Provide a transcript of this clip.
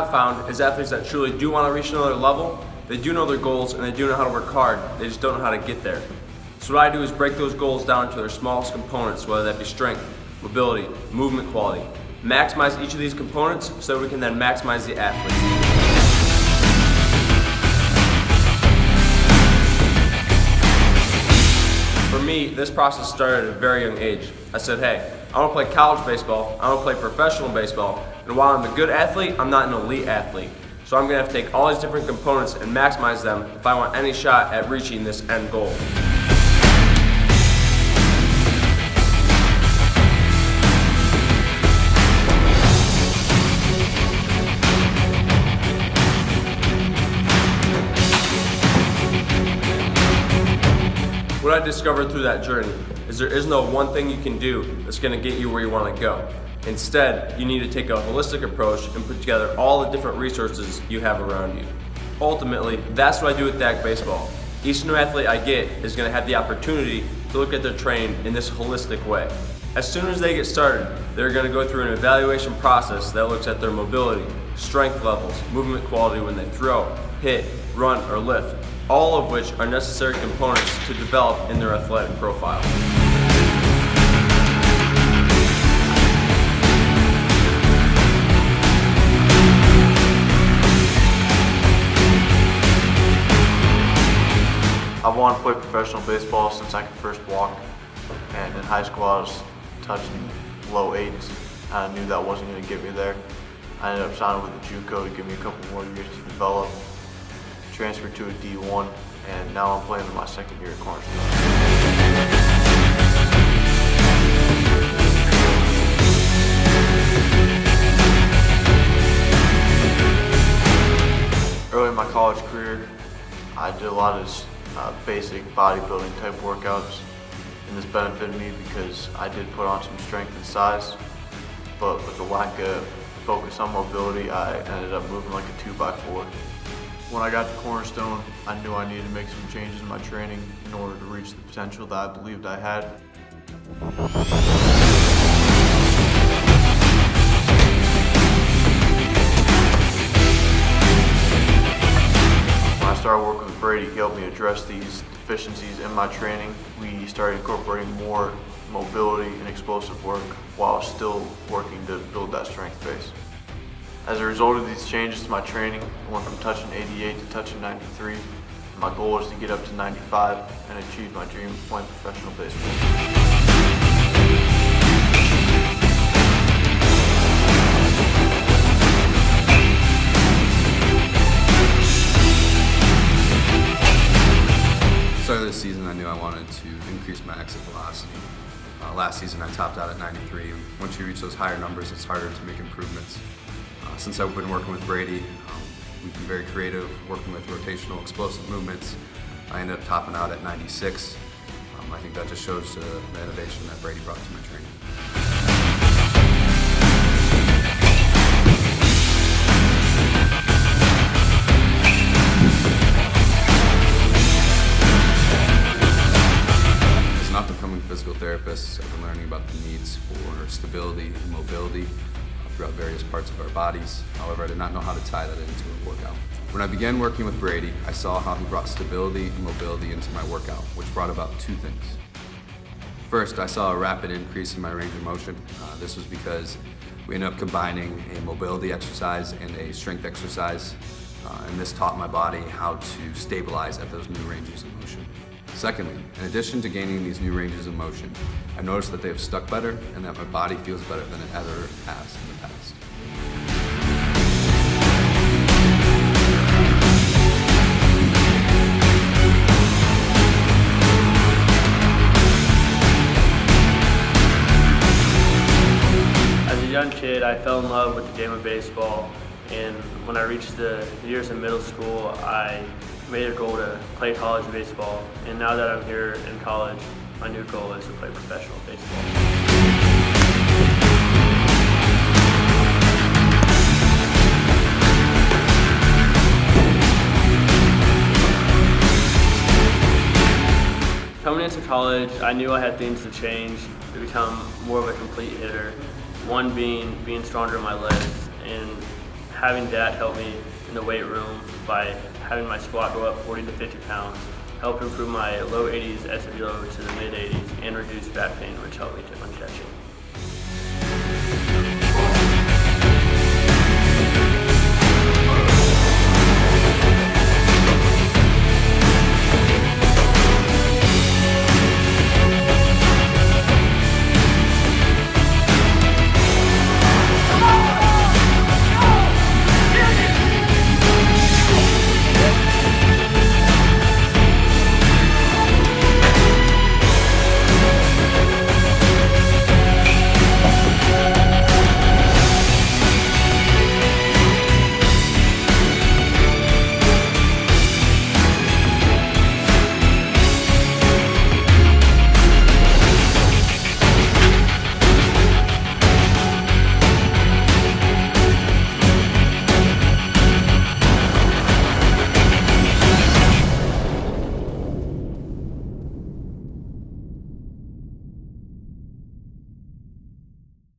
I've found is athletes that truly do want to reach another level, they do know their goals and they do know how to work hard, they just don't know how to get there. So what I do is break those goals down into their smallest components, whether that be strength, mobility, movement quality. Maximize each of these components so that we can then maximize the athlete. For me, this process started at a very young age. I said, hey, I want to play college baseball, I want to play professional baseball, and while I'm a good athlete, I'm not an elite athlete. So I'm going to have to take all these different components and maximize them if I want any shot at reaching this end goal. What I discovered through that journey is there is no one thing you can do that's going to get you where you want to go. Instead, you need to take a holistic approach and put together all the different resources you have around you. Ultimately, that's what I do with DAC baseball. Each new athlete I get is going to have the opportunity to look at their training in this holistic way. As soon as they get started, they're going to go through an evaluation process that looks at their mobility, strength levels, movement quality when they throw, hit, run, or lift, all of which are necessary components to develop in their athletic profile. I've wanted to play professional baseball since I could first walk, and in high school I was touching low 8s, and I knew that wasn't going to get me there. I ended up signing with the JUCO to give me a couple more years to develop, transferred to a D1, and now I'm playing in my second year at Cornerstone. Early in my college career, I did a lot of basic bodybuilding type workouts, and this benefited me because I did put on some strength and size, but with the lack of focus on mobility, I ended up moving like a 2x4. When I got to Cornerstone, I knew I needed to make some changes in my training in order to reach the potential that I believed I had. When I started working with Brady, he helped me address these deficiencies in my training. We started incorporating more mobility and explosive work while still working to build that strength base. As a result of these changes to my training, I went from touching 88 to touching 93. My goal is to get up to 95 and achieve my dream of playing professional baseball. Start of this season, I knew I wanted to increase my exit velocity. Last season, I topped out at 93. Once you reach those higher numbers, it's harder to make improvements. Since I've been working with Brady, we've been very creative, working with rotational explosive movements. I ended up topping out at 96. I think that just shows the innovation that Brady brought to my training. As an up-and-coming physical therapist, I've been learning about the needs for stability and mobility throughout various parts of our bodies. However, I did not know how to tie that into a workout. When I began working with Brady, I saw how he brought stability and mobility into my workout, which brought about two things. First, I saw a rapid increase in my range of motion. This was because we ended up combining a mobility exercise and a strength exercise, and this taught my body how to stabilize at those new ranges of motion. Secondly, in addition to gaining these new ranges of motion, I noticed that they have stuck better and that my body feels better than it ever has in the past. As a young kid, I fell in love with the game of baseball, and when I reached the years in middle school, I made a goal to play college baseball, and now that I'm here in college, my new goal is to play professional baseball. Coming into college, I knew I had things to change to become more of a complete hitter. One being stronger in my legs and having DAC help me in the weight room by having my squat go up 40 to 50 pounds, helped improve my low 80s SW load to the mid 80s, and reduce back pain, which helped me when catching.